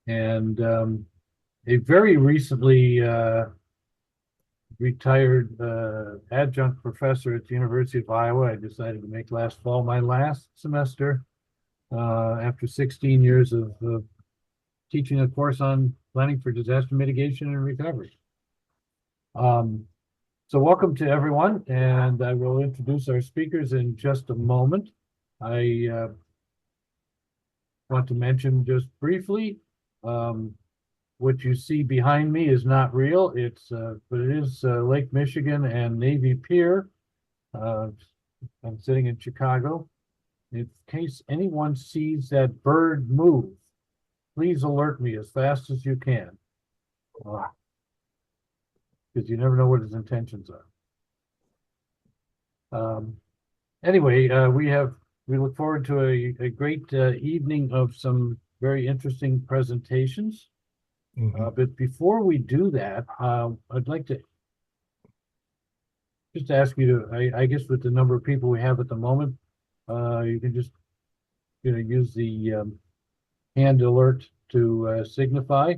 and a very recently retired adjunct professor at the University of Iowa. I decided to make last fall my last semester after 16 years of teaching a course on planning for disaster mitigation and recovery. So welcome to everyone, and I will introduce our speakers in just a moment. I want to mention just briefly, what you see behind me is not real. But it is Lake Michigan and Navy Pier. I'm sitting in Chicago. In case anyone sees that bird move, please alert me as fast as you can, because you never know what his intentions are. Anyway, we look forward to a great evening of some very interesting presentations. But before we do that, I'd like to just ask you to, I guess with the number of people we have at the moment, you can just use the hand alert to signify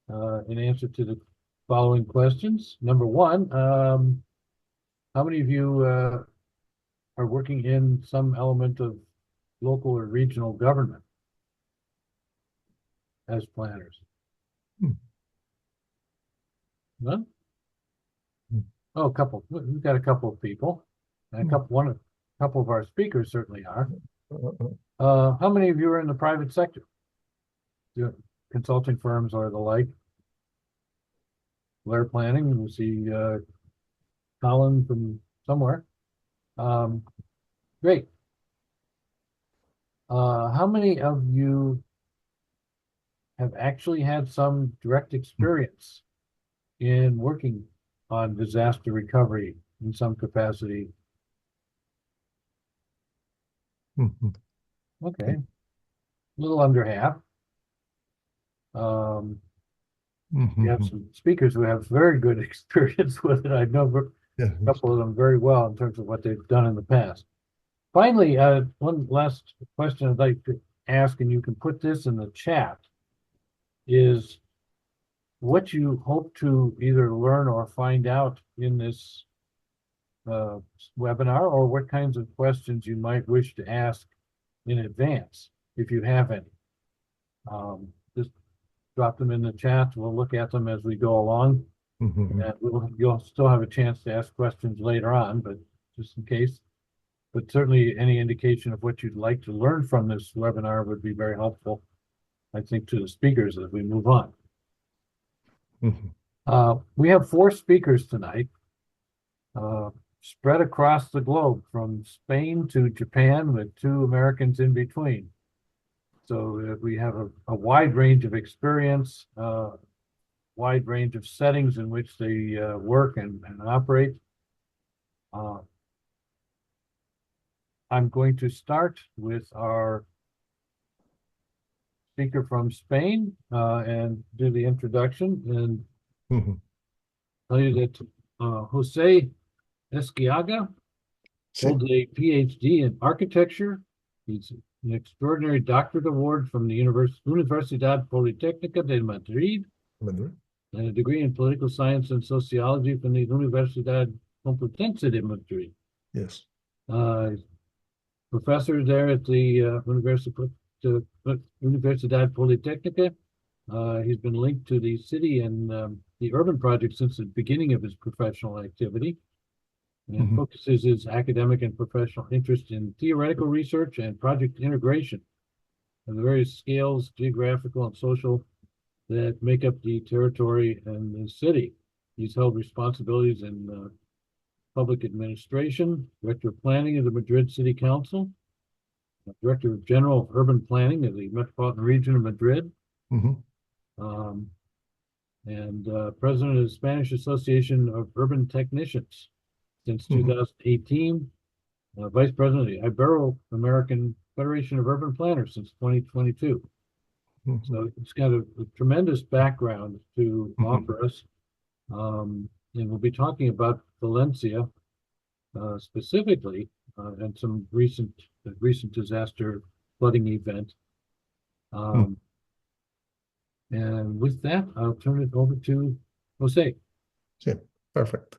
in answer to the following questions. Number one, how many of you are working in some element of local or regional government as planners? None? Oh, a couple. We've got a couple of people. And a couple of our speakers certainly are. How many of you are in the private sector? Consulting firms or the like? Blair Planning, we see Colin from somewhere. Great. How many of you have actually had some direct experience in working on disaster recovery in some capacity? Okay, a little under half. We have some speakers who have very good experience with it. I know a couple of them very well in terms of what they've done in the past. Finally, one last question I'd like to ask, and you can put this in the chat, is what you hope to either learn or find out in this webinar, or what kinds of questions you might wish to ask in advance, if you have any. Just drop them in the chat. We'll look at them as we go along. And you'll still have a chance to ask questions later on, but just in case. But certainly any indication of what you'd like to learn from this webinar would be very helpful, I think, to the speakers as we move on. We have 4 speakers tonight, spread across the globe from Spain to Japan, with 2 Americans in between. So we have a wide range of experience, wide range of settings in which they work and operate. I'm going to start with our speaker from Spain and do the introduction, and tell you that Jose Ezquiaga holds a PhD in architecture. He's an extraordinary doctorate award from the Universidad Polytechical de Madrid, and a degree in political science and sociology from the Universidad Complutense de Madrid. Yes. Professor there at the Universidad Polytechnica. He's been linked to the city and the urban project since the beginning of his professional activity, and focuses his academic and professional interest in theoretical research and project integration of the various scales, geographical and social, that make up the territory and the city. He's held responsibilities in public administration, director of planning of the Madrid City Council, director general of urban planning of the Metropolitan Region of Madrid, and president of the Spanish Association of Urban Technicians since 2018, vice president of the Ibero-American Federation of Urban Planners since 2022. So it's got a tremendous background to offer us. And we'll be talking about Valencia specifically, and some recent disaster flooding event. And with that, I'll turn it over to Jose. Sí, perfect.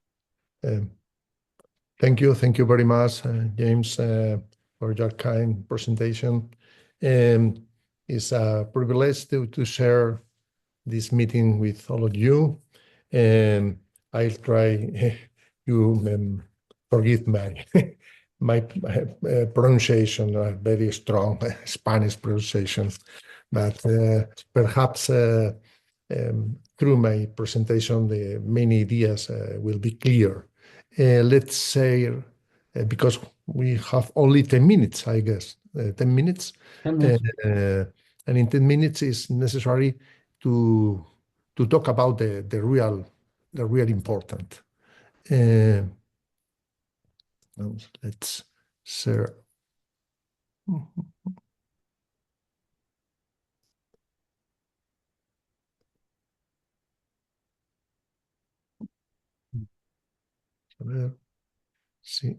Thank you very much, James, for your kind presentation. It's a privilege to share this meeting with all of you. I'll try you forgive my pronunciation, very strong Spanish pronunciation, but perhaps through my presentation, the main ideas will be clear. Let's say, because we have only 10 minutes, I guess, 10 minutes. 10 minutes. And in 10 minutes is necessary to talk about the real important. Let's share. A ver, sí.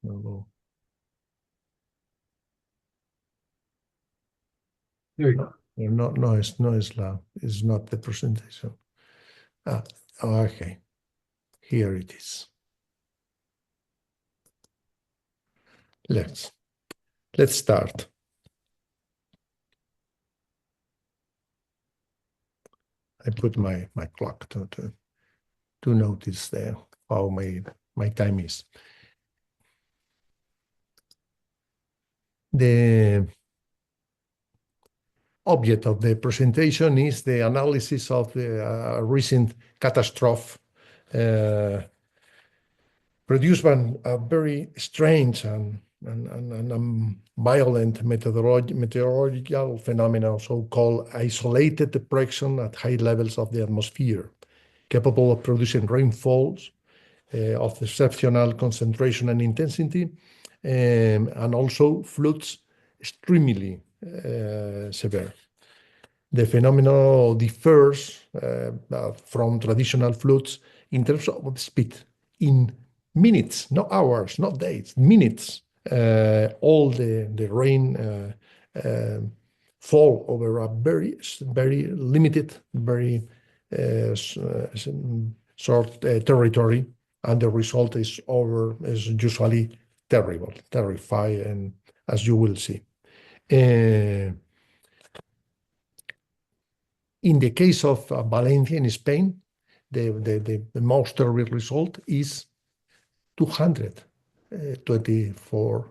No. There you go. No, it's not the presentation. Okay. Here it is. Let's start. I put my clock to notice how my time is. The object of the presentation is the analysis of the recent catastrophe produced by a very strange and violent meteorological phenomenon, so-called isolated depression at high levels of the atmosphere, capable of producing rainfalls of exceptional concentration and intensity, and also floods extremely severe. The phenomenon differs from traditional floods in terms of speed. In minutes, not hours, not days, minutes, all the rain fall over a very limited, very short territory, and the result is usually terrible, terrifying, and as you will see. In the case of Valencia in Spain, the most terrible result is 224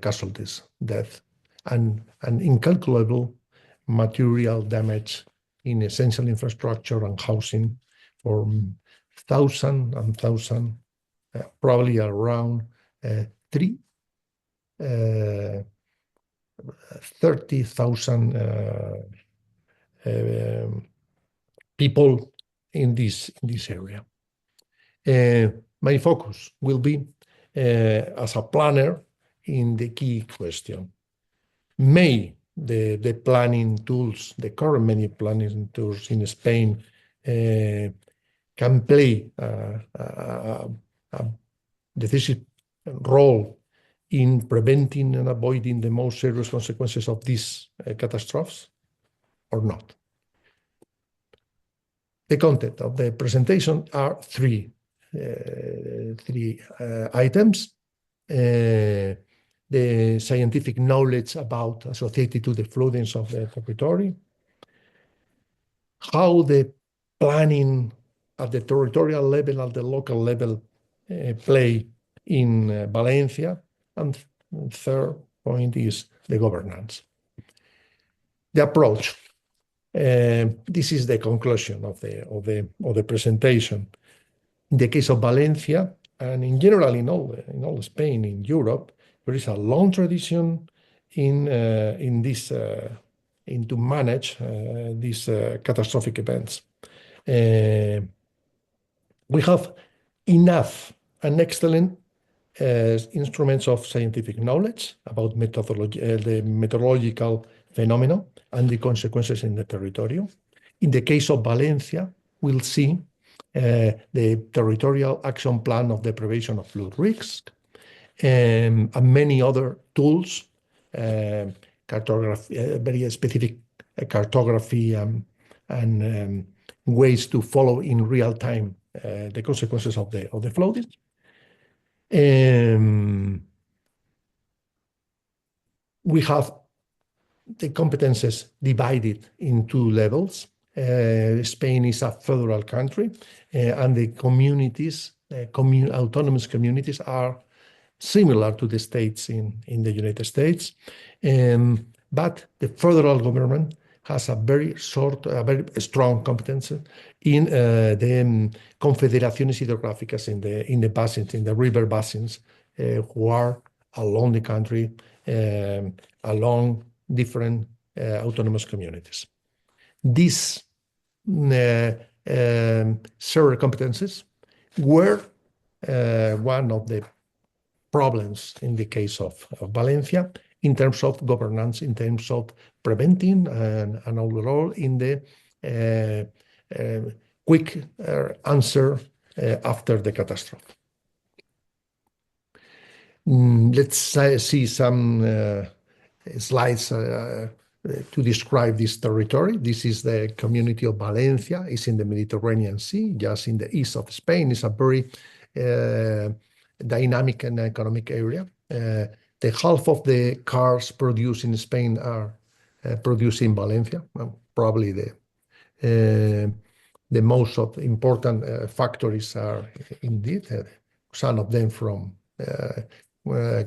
casualties, death, and incalculable material damage in essential infrastructure and housing for thousands and thousands, probably around 30,000 people in this area. My focus will be as a planner in the key question. May the planning tools, the current many planning tools in Spain, can play a decisive role in preventing and avoiding the most serious consequences of these catastrophes or not. The content of the presentation are three items. The scientific knowledge associated to the floodings of the Territorio, how the planning at the territorial level, at the local level, play in Valencia, and third point is the governance. The approach. This is the conclusion of the presentation. In the case of Valencia, and in general in all Spain, in Europe, there is a long tradition in to manage these catastrophic events. We have enough and excellent instruments of scientific knowledge about the meteorological phenomena and the consequences in the Territorio. In the case of Valencia, we'll see the territorial action plan of deprivation of flood risk, and many other tools, cartography, very specific cartography, and ways to follow in real time the consequences of the flooding. We have the competences divided in two levels. Spain is a federal country, and the communities, autonomous communities, are similar to the states in the United States. But the federal government has a very strong competence in the confederaciones hidrográficas in the basins, in the river basins, who are along the country, along different autonomous communities. These shared competences were one of the problems in the case of Valencia in terms of governance, in terms of preventing and overall in the quick answer after the catastrophe. Let's see some slides to describe this territory. This is the community of Valencia. It's in the Mediterranean Sea, just in the east of Spain. It's a very dynamic and economic area. The half of the cars produced in Spain are produced in Valencia. Probably the most important factories are indeed some of them from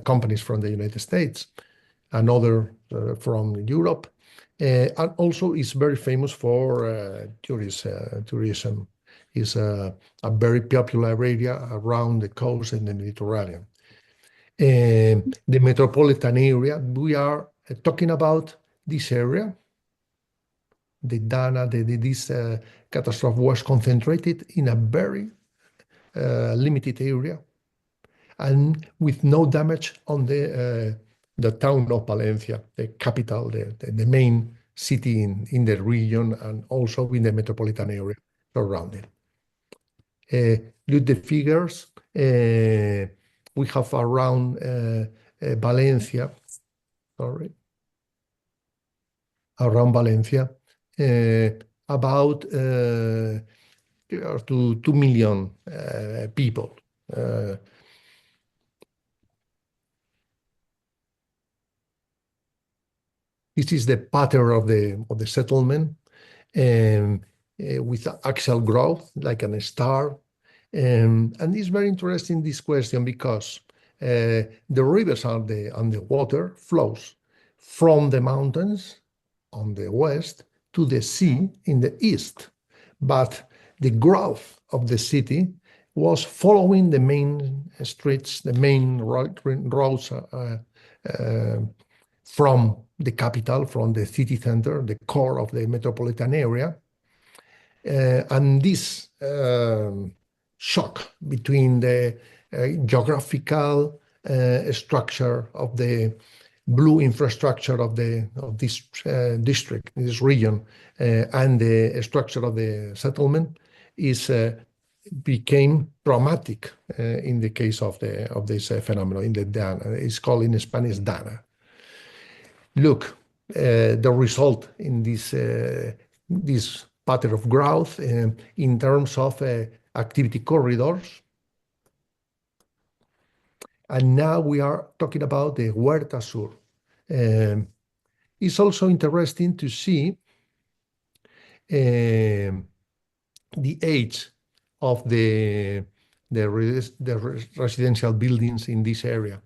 companies from the United States, and other from Europe, and also is very famous for tourism. Is a very popular area around the coast in the Mediterranean. The metropolitan area, we are talking about this area. The Dana, this catastrophe was concentrated in a very limited area, and with no damage on the town of Valencia, the capital, the main city in the region, and also in the metropolitan area surrounding. Look the figures. We have around Valencia, around Valencia, about to 2 million people. This is the pattern of the settlement, with axial growth like a star. And it's very interesting, this question, because the rivers and the water flows from the mountains on the west to the sea in the east. But the growth of the city was following the main streets, the main roads from the capital, from the city center, the core of the metropolitan area. And this shock between the geographical structure of the blue infrastructure of this district, this region, and the structure of the settlement became dramatic in the case of this phenomenon in the Dana. It's called in Spanish Dana. Look, the result in this pattern of growth in terms of activity corridors. And now we are talking about the Huerta Sur. It's also interesting to see the age of the residential buildings in this area.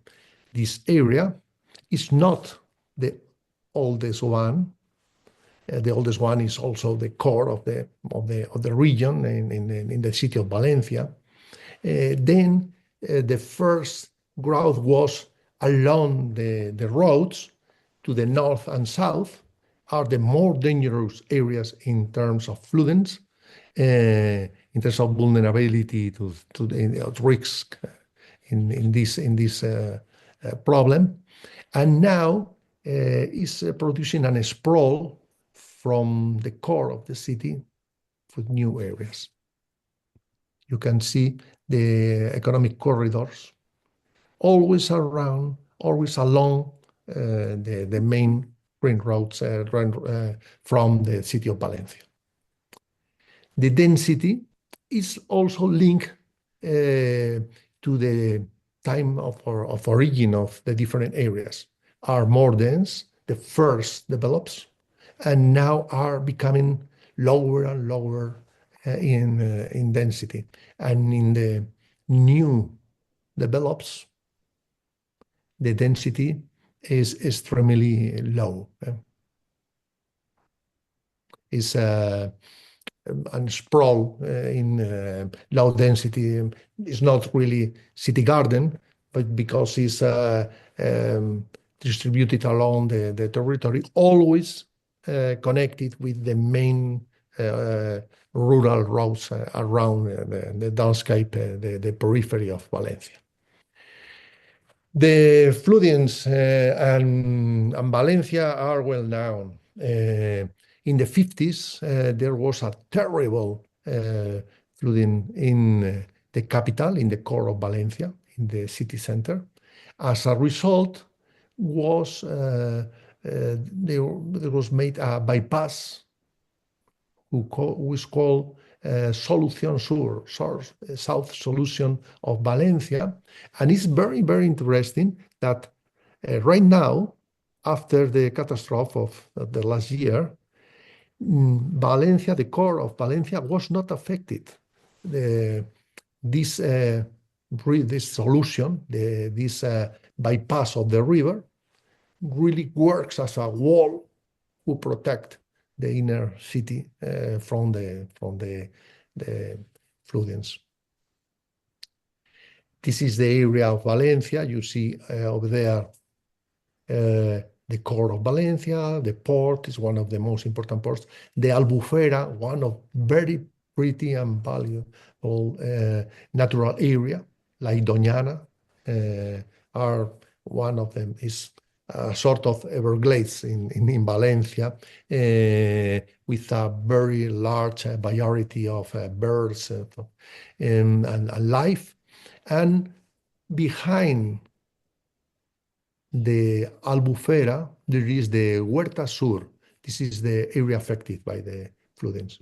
This area is not the oldest one. The oldest one is also the core of the region in the city of Valencia. Then the first growth was along the roads to the north and south, are the more dangerous areas in terms of floodings, in terms of vulnerability to the risk in this problem, and now is producing a sprawl from the core of the city with new areas. You can see the economic corridors always around, always along the main ring roads from the city of Valencia. The density is also linked to the time of origin of the different areas. Are more dense, the first develops, and now are becoming lower and lower in density. And in the new develops, the density is extremely low. It's and sprawl in low density is not really city garden, but because it's distributed along the territory, always connected with the main rural roads around the downscape, the periphery of Valencia. The floodings and Valencia are well known. In the 50s, there was a terrible flooding in the capital, in the core of Valencia, in the city center. As a result, there was made a bypass, who is called Solución Sur, South Solution of Valencia. And it's very, very interesting that right now, after the catastrophe of the last year, Valencia, the core of Valencia, was not affected. This solution, this bypass of the river, really works as a wall to protect the inner city from the floodings. This is the area of Valencia. You see over there the core of Valencia. The port is one of the most important ports. The Albufera, one of very pretty and valuable natural area, like Doñana, are one of them is a sort of Everglades in Valencia, with a very large variety of birds and life. And behind the Albufera, there is the Huerta Sur. This is the area affected by the floodings.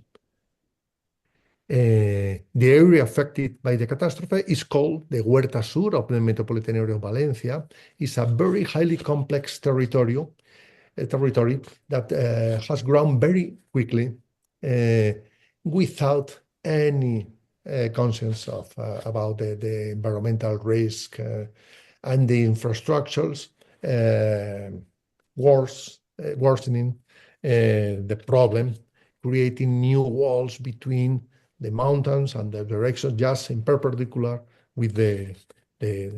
The area affected by the catastrophe is called the Huerta Sur of the metropolitan area of Valencia. It's a very highly complex territory that has grown very quickly without any conscience about the environmental risk and the infrastructures worsening the problem, creating new walls between the mountains and the direction, just in perpendicular with the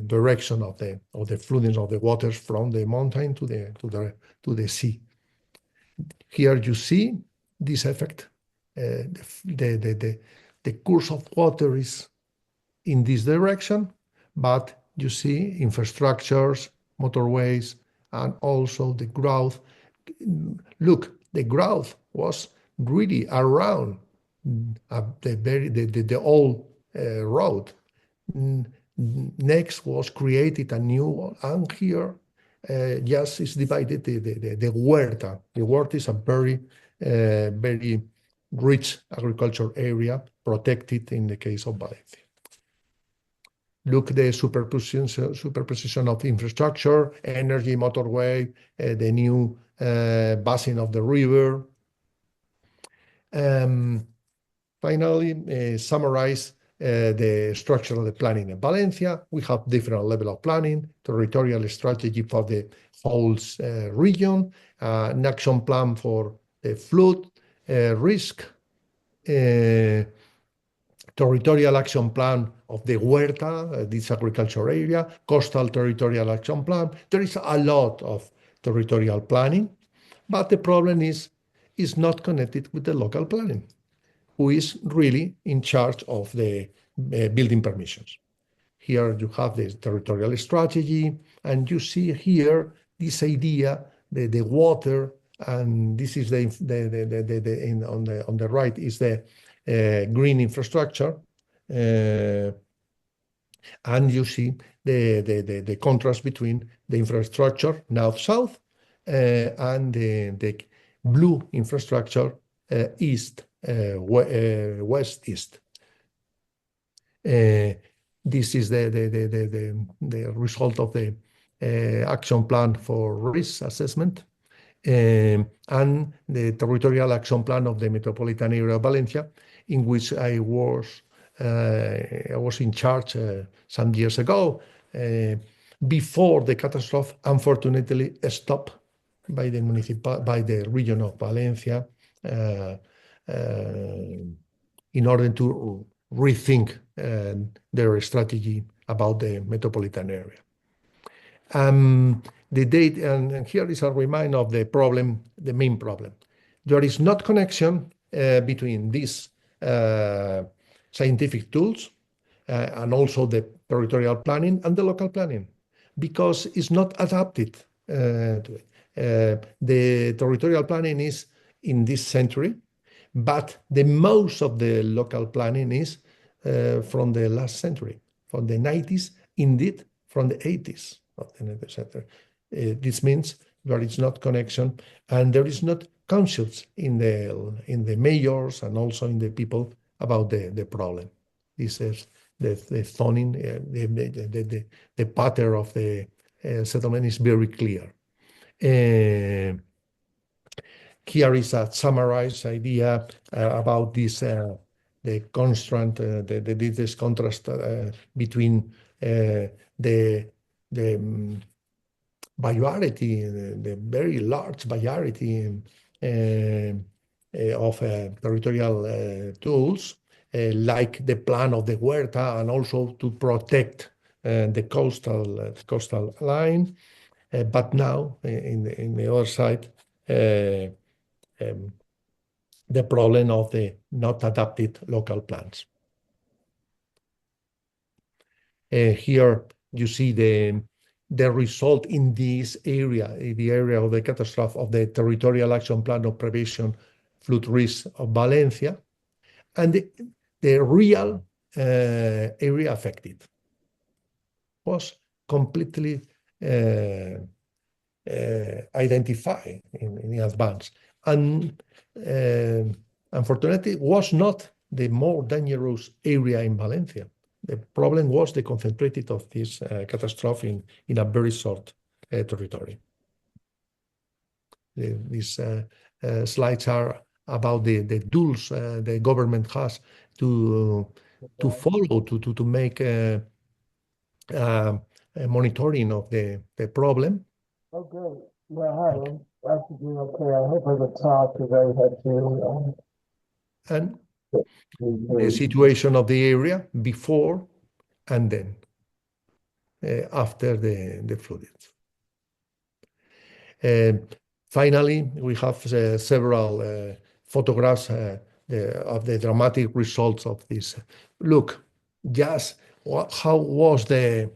direction of the flooding of the waters from the mountain to the sea. Here you see this effect. The course of water is in this direction, but you see infrastructures, motorways, and also the growth. Look, the growth was really around the old road. Next was created a new one, and here just is divided the huerta. The huerta is a very very rich agricultural area, protected in the case of Valencia. Look, the superposition of infrastructure, energy, motorway, the new basin of the river. Finally, summarize the structure of the planning in Valencia. We have different level of planning, territorial strategy for the whole region, an action plan for the flood risk, territorial action plan of the Huerta, this agriculture area, coastal territorial action plan. There is a lot of territorial planning, but the problem is not connected with the local planning, who is really in charge of the building permissions. Here you have the territorial strategy, and you see here this idea, the water, and this is on the right is the green infrastructure. And you see the contrast between the infrastructure north-south and the blue infrastructure west-east. This is the result of the action plan for risk assessment and the territorial action plan of the metropolitan area of Valencia, in which I was in charge some years ago, before the catastrophe unfortunately stopped by the region of Valencia in order to rethink their strategy about the metropolitan area. The date, and here is a reminder of the problem, the main problem. There is not connection between these scientific tools and also the territorial planning and the local planning, because it's not adapted to it. The territorial planning is in this century, but the most of the local planning is from the last century, from the 90s, indeed from the 80s of the 19th century. This means there is not connection, and there is not conscience in the mayors and also in the people about the problem. This is the zoning, the pattern of the settlement is very clear. Here is a summarized idea about this, the constant, this contrast between the variety, the very large variety of territorial tools, like the plan of the Huerta, and also to protect the coastal line. But now, in the other side, the problem of the not adapted local plans. Here you see the result in this area, the area of the catastrophe of the Territorial Action Plan of Prevention Flood Risk of Valencia, and the real area affected was completely identified in advance. And unfortunately, was not the more dangerous area in Valencia. The problem was the concentrated of this catastrophe in a very short territory. These slides are about the tools the government has to follow, to make a monitoring of the problem. Okay. Yeah, hi. I'm doing okay. I hope I could talk because I had to. And the situation of the area before and then, after the floodings. Finally, we have several photographs of the dramatic results of this. Look, just how was the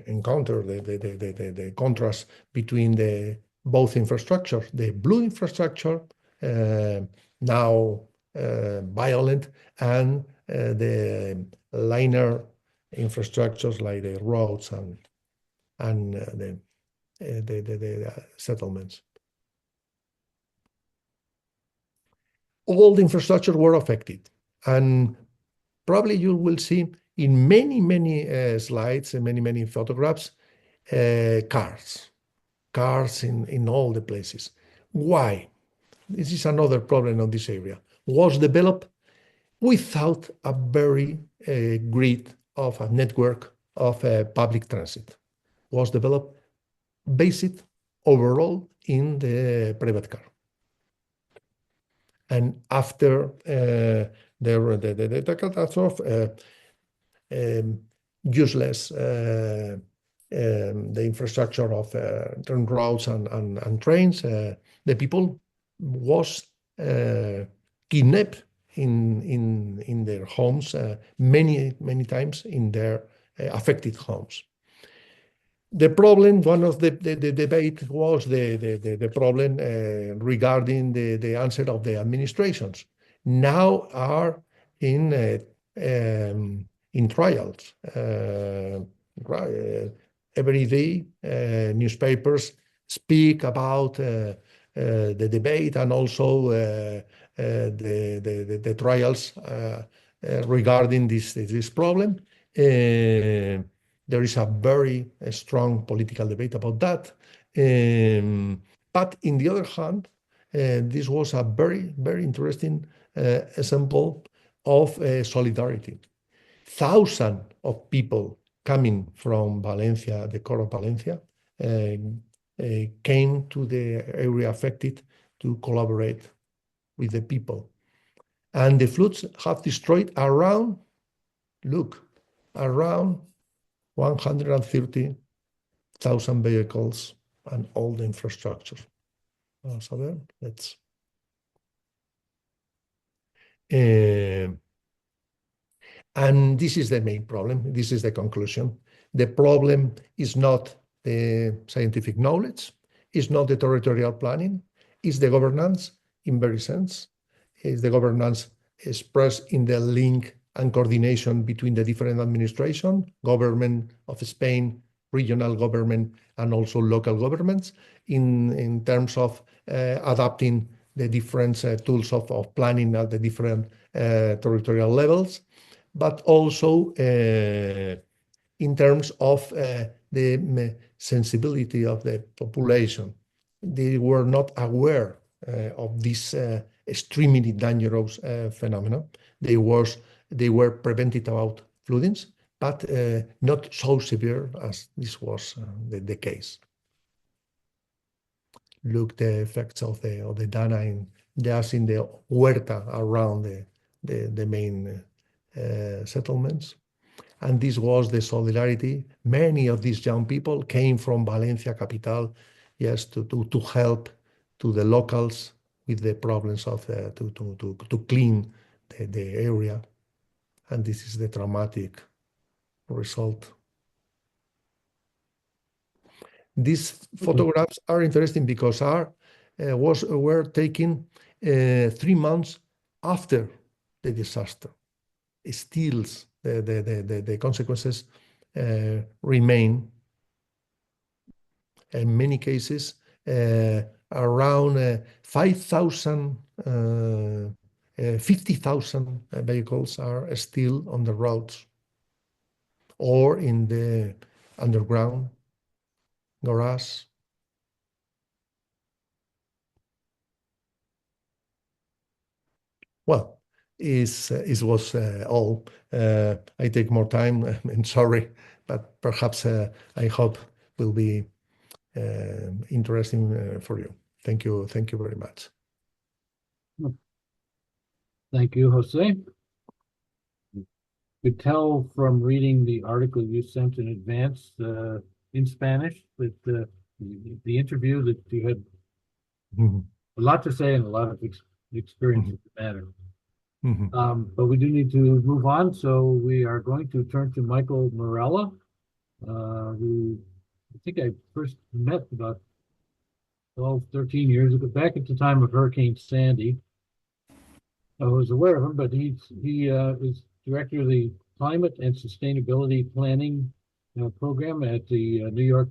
encounter, the contrast between both infrastructures, the blue infrastructure, now violent, and the linear infrastructures like the roads and the settlements. All the infrastructure were affected, and probably you will see in many slides and many photographs cars in all the places. Why? This is another problem on this area. Was developed without a very grid of a network of public transit. Was developed based overall in the private car. And after the catastrophe, useless the infrastructure of roads and trains, the people was kidnapped in their homes many times in their affected homes. The problem, one of the debate was the problem regarding the answer of the administrations. Now are in in trials. Every day, newspapers speak about the debate and also the trials regarding this problem. There is a very strong political debate about that. But in the other hand, this was a very, very interesting example of solidarity. Thousands of people coming from Valencia, the core of Valencia, came to the area affected to collaborate with the people. And the floods have destroyed around 130,000 vehicles and all the infrastructure. Vamos a ver, let's. And this is the main problem. This is the conclusion. The problem is not the scientific knowledge, it's not the territorial planning, it's the governance in very sense. It's the governance expressed in the link and coordination between the different administration, government of Spain, regional government, and also local governments in terms of adapting the different tools of planning at the different territorial levels, but also in terms of the sensibility of the population. They were not aware of this extremely dangerous phenomenon. They were prevented about floodings, but not so severe as this was the case. Look the effects of the dana just in the huerta around the main settlements. And this was the solidarity. Many of these young people came from Valencia capital, yes, to help to the locals with the problems of to clean the area. And this is the dramatic result. These photographs are interesting because were taken 3 months after the disaster. Still, the consequences remain. In many cases, around 50,000 vehicles are still on the roads or in the underground garage. Well, it was all. I take more time. I'm sorry, but perhaps I hope will be interesting for you. Thank you very much. Thank you, Jose. You could tell from reading the article you sent in advance in Spanish that the interview that you had a lot to say and a lot of experience in the matter. But we do need to move on, so we are going to turn to Michael Morella, who I think I first met about 12, 13 years ago, back at the time of Hurricane Sandy. I was aware of him, but he is director of the Climate and Sustainability Planning program at the New York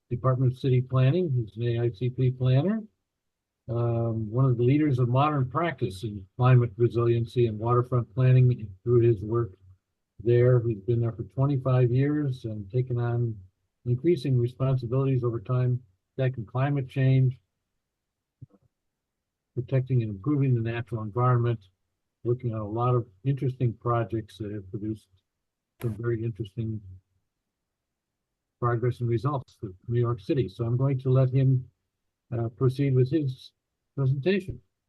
Department of City Planning. He's an AICP planner. One of the leaders of modern practice in climate resiliency and waterfront planning through his work there. He's been there for 25 years and taken on increasing responsibilities over time, tackling climate change, protecting and improving the natural environment, looking at a lot of interesting projects that have produced some very interesting progress and results for New York City. So I'm going to let him proceed with his presentation.